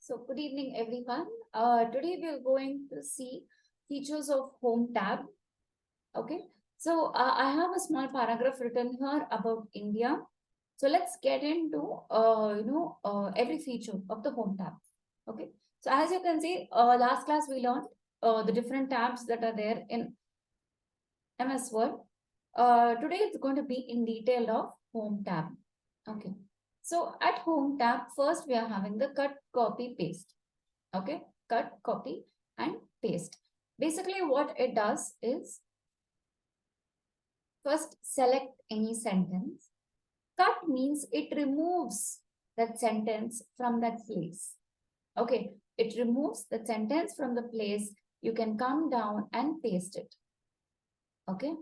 So good evening, everyone. Today we are going to see features of Home tab. Okay. So I have a small paragraph written here about India. So let's get into every feature of the Home tab. Okay. So as you can see, last class we learned the different tabs that are there in MS Word. Today it's going to be in detail of Home tab. Okay. So at Home tab, first we are having the cut, copy, paste. Okay, cut, copy, and paste. Basically, what it does is first select any sentence. Cut means it removes that sentence from that place. Okay, it removes the sentence from the place. You can come down and paste it. Okay,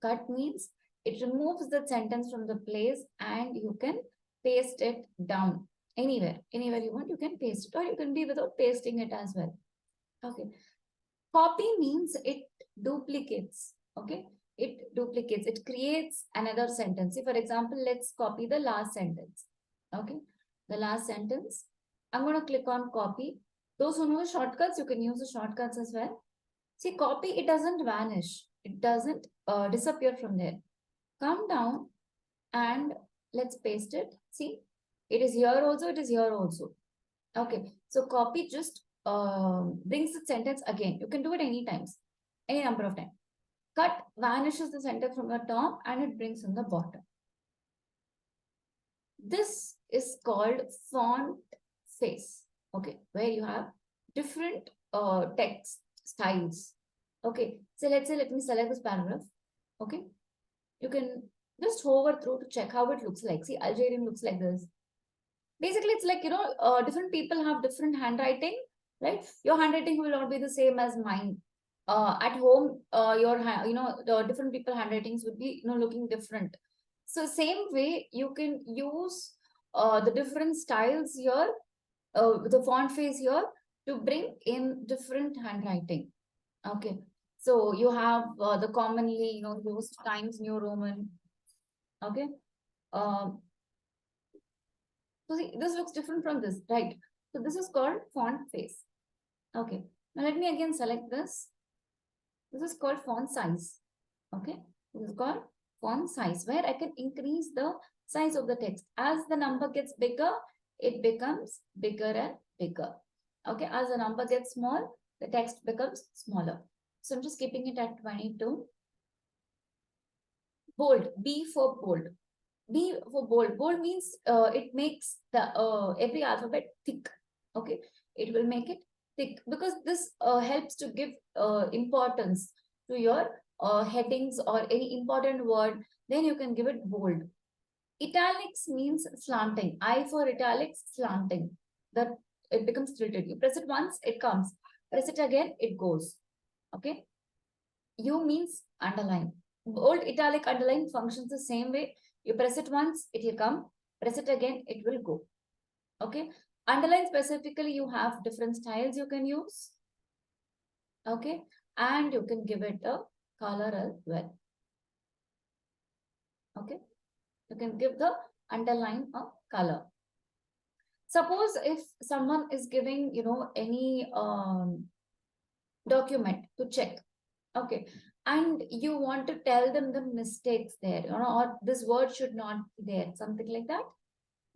cut means it removes the sentence from the place and you can paste it down anywhere you want. You can paste it, or you can be without pasting it as well. Okay, copy means it duplicates. Okay, it duplicates, it creates another sentence. See, for example, let's copy the last sentence. Okay, the last sentence. I'm going to click on copy. Those who know shortcuts, you can use the shortcuts as well. See, copy, it doesn't vanish. It doesn't disappear from there. Come down and let's paste it. See, it is here also, it is here also. Okay, so copy just brings the sentence again. You can do it any times, any number of times. Cut vanishes the sentence from the top and it brings in the bottom. This is called font face. Okay, where you have different text styles. Okay, so let's say, let me select this paragraph. Okay, you can just hover through to check how it looks like. See, Algerian looks like this. Basically, it's like, different people have different handwriting, right? Your handwriting will not be the same as mine. At home, the different people handwritings would be, looking different. So same way, you can use the different styles here, the font face here, to bring in different handwriting. Okay. So you have the commonly, used Times New Roman. Okay. Um, So see, this looks different from this, right? So this is called font face. Okay. Now let me again select this. This is called font size. Okay. This is called font size, where I can increase the size of the text. As the number gets bigger, it becomes bigger and bigger. Okay. As the number gets small, the text becomes smaller. So I'm just keeping it at 22. Bold. B for bold. B for bold. Bold means it makes the every alphabet thick. Okay, it will make it thick because this helps to give importance to your headings or any important word. Then you can give it bold. Italics means slanting. I for italics, slanting. That it becomes tilted. You press it once, it comes. Press it again, it goes. Okay. U means underline. Bold, italic, underline functions the same way. You press it once, it will come. Press it again, it will go. Okay. Underline specifically, you have different styles you can use. Okay. And you can give it a color as well. Okay. You can give the underline a color. Suppose if someone is giving, any document to check. Okay. And you want to tell them the mistakes there, or this word should not be there, something like that.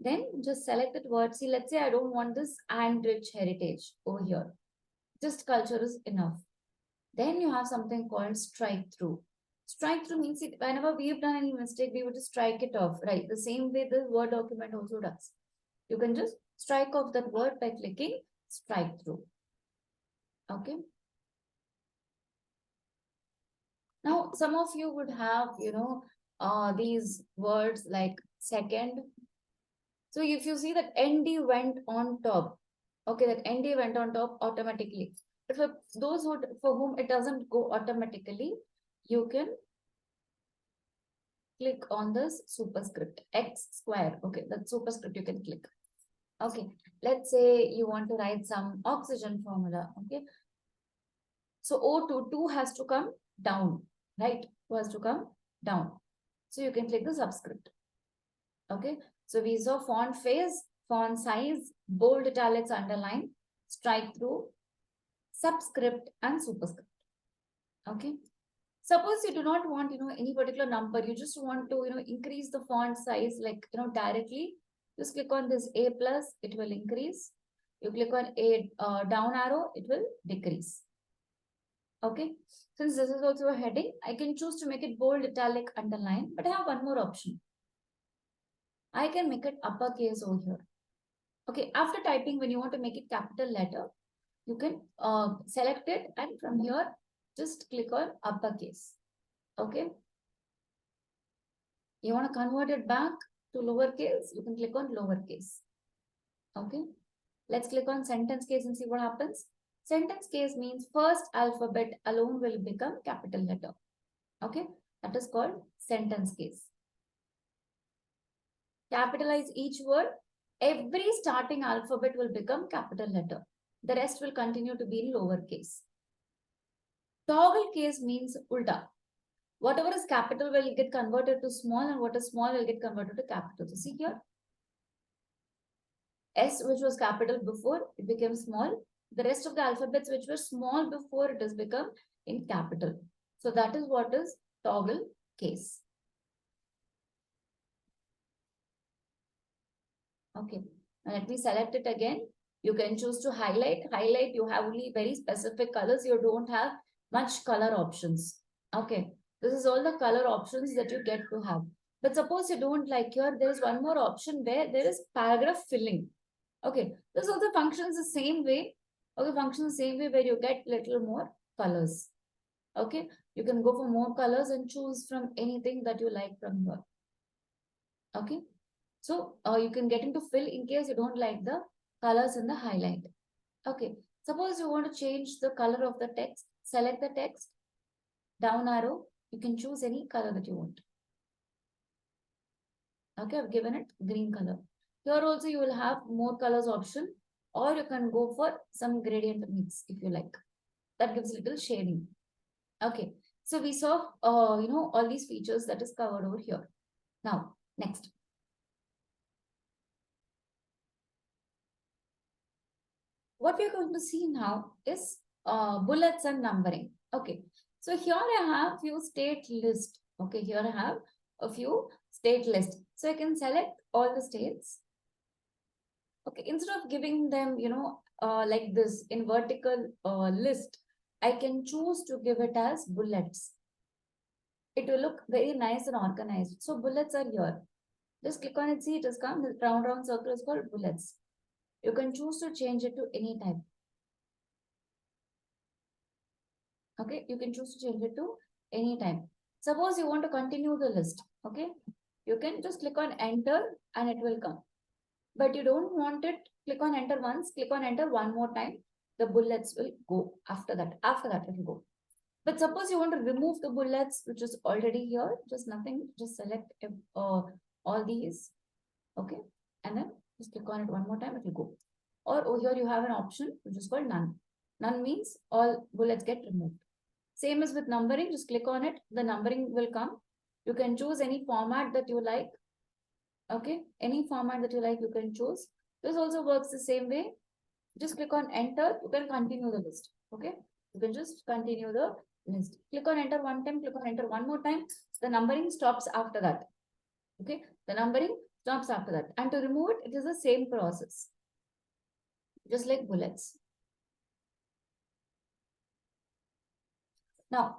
Then just select that word. See, let's say I don't want this and rich heritage over here. Just culture is enough. Then you have something called strike through. Strike through means whenever we have done any mistake, we would just strike it off, right? The same way the Word document also does. You can just strike off that word by clicking strike through. Okay. Now, some of you would have, these words like second. So if you see that ND went on top, okay, that ND went on top automatically. But for those for whom it doesn't go automatically, you can click on this superscript, X square. Okay, that superscript you can click. Okay, let's say you want to write some oxygen formula. Okay, so O2, 2 has to come down, right? 2 has to come down. So you can click the subscript. Okay, so we saw font face, font size, bold, italics, underline, strike through, subscript, and superscript. Okay. Suppose you do not want, any particular number. You just want to, increase the font size, like, directly. Just click on this A plus, it will increase. You click on A down arrow, it will decrease. Okay. Since this is also a heading, I can choose to make it bold, italic, underline, but I have one more option. I can make it uppercase over here. Okay. After typing, when you want to make it capital letter, you can select it, and from here, just click on uppercase. Okay. You want to convert it back to lowercase, you can click on lowercase. Okay. Let's click on sentence case and see what happens. Sentence case means first alphabet alone will become capital letter. Okay. That is called sentence case. Capitalize each word. Every starting alphabet will become capital letter. The rest will continue to be in lowercase. Toggle case means ulta. Whatever is capital will get converted to small, and what is small will get converted to capital. So see here. S, which was capital before, it became small. The rest of the alphabets which were small before, it has become in capital. So that is what is toggle case. Okay. Now let me select it again. You can choose to highlight. Highlight, you have only very specific colors. You don't have much color options. Okay. This is all the color options that you get to have. But suppose you don't like here, there is one more option where there is paragraph filling. Okay. This also functions the same way. Okay. Functions the same way where you get little more colors. Okay. You can go for more colors and choose from anything that you like from here. Okay. So you can get into fill in case you don't like the colors in the highlight. Okay. Suppose you want to change the color of the text. Select the text. Down arrow. You can choose any color that you want. Okay. I've given it green color. Here also you will have more colors option, or you can go for some gradient mix if you like. That gives a little shading. Okay. So we saw, all these features that is covered over here. Now, next. What we're going to see now is bullets and numbering. Okay. So here I have few state list. Okay. Here I have a few state list. So I can select all the states. Okay. Instead of giving them, like this in vertical list, I can choose to give it as bullets. It will look very nice and organized. So bullets are here. Just click on it. See, it has come. The round circle is called bullets. You can choose to change it to any type. Okay, you can choose to change it to any time. Suppose you want to continue the list. Okay, you can just click on enter and it will come. But you don't want it, click on enter once, click on enter one more time. The bullets will go after that. After that, it will go. But suppose you want to remove the bullets, which is already here, just nothing, just select all these. Okay, and then just click on it one more time, it will go. Or over here, you have an option which is called none. None means all bullets get removed. Same as with numbering, just click on it. The numbering will come. You can choose any format that you like. Okay, any format that you like, you can choose. This also works the same way. Just click on enter. You can continue the list. Okay, you can just continue the list. Click on enter one time, click on enter one more time. The numbering stops after that. Okay, the numbering stops after that. And to remove it, it is the same process. Just like bullets. Now,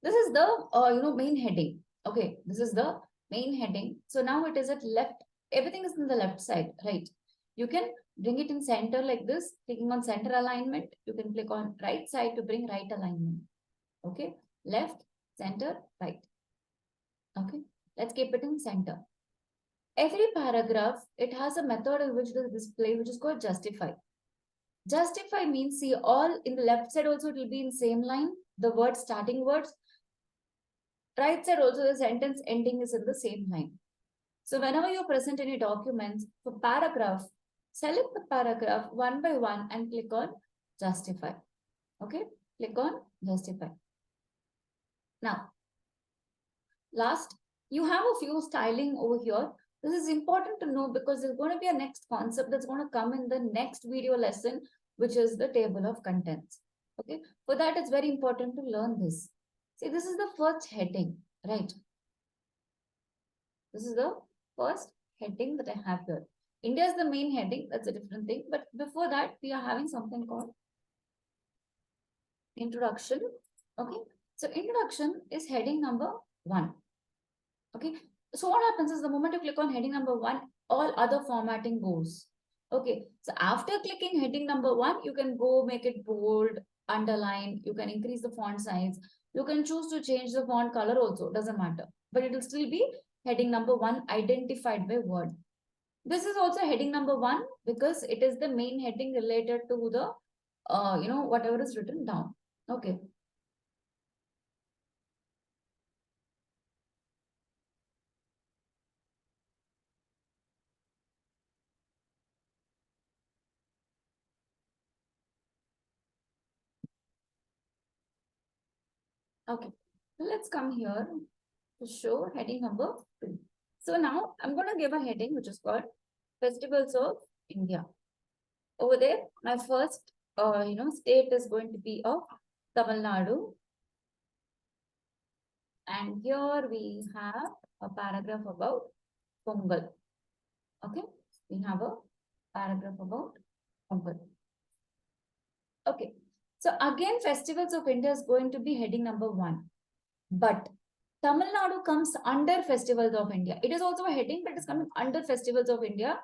this is the main heading. Okay, this is the main heading. So now it is at left. Everything is in the left side, right? You can bring it in center like this. Clicking on center alignment. You can click on right side to bring right alignment. Okay, left, center, right. Okay, let's keep it in center. Every paragraph, it has a method in which the display, which is called justify. Justify means, see, all in the left side also it will be in same line. The word starting words. Right side also the sentence ending is in the same line. So whenever you present any documents for paragraph, select the paragraph one by one and click on justify. Okay, click on justify. Now, last, you have a few styling over here. This is important to know because there's going to be a next concept that's going to come in the next video lesson, which is the table of contents. Okay, for that, it's very important to learn this. See, this is the first heading, right? This is the first heading that I have here. India is the main heading, that's a different thing. But before that, we are having something called introduction. Okay, so introduction is heading number 1. Okay, so what happens is the moment you click on heading number 1, all other formatting goes. Okay, so after clicking heading number 1, you can go make it bold, underline, you can increase the font size, you can choose to change the font color also, doesn't matter. But it will still be heading number 1 identified by word. This is also heading number 1 because it is the main heading related to the, whatever is written down. Okay. Okay. Let's come here to show heading number 2. So now I'm going to give a heading which is called Festivals of India. Over there, my first, state is going to be of Tamil Nadu. And here we have a paragraph about Pongal. Okay, we have a paragraph about Pongal. Okay, so again, Festivals of India is going to be heading number 1. But Tamil Nadu comes under Festivals of India. It is also a heading, but it's coming under Festivals of India.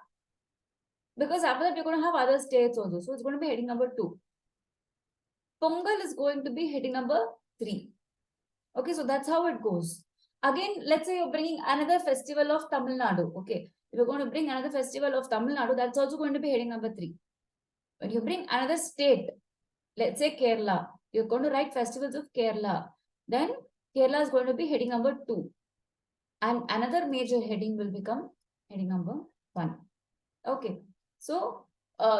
Because after that, we're going to have other states also. So it's going to be heading number 2. Pongal is going to be heading number 3. Okay, so that's how it goes. Again, let's say you're bringing another festival of Tamil Nadu. Okay, if you're going to bring another festival of Tamil Nadu, that's also going to be heading number 3. When you bring another state, let's say Kerala, you're going to write festivals of Kerala. Then Kerala is going to be heading number 2. And another major heading will become heading number 1. Okay, so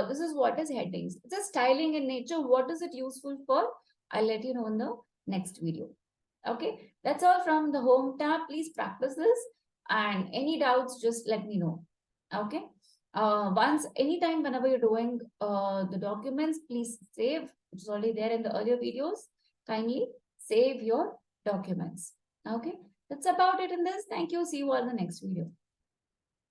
this is what is headings. It's a styling in nature. What is it useful for? I'll let you know in the next video. Okay, that's all from the home tab. Please practice this, and any doubts, just let me know. Okay, once, anytime, whenever you're doing the documents, please save, which is already there in the earlier videos. Kindly save your documents. Okay, that's about it in this. Thank you. See you all in the next video.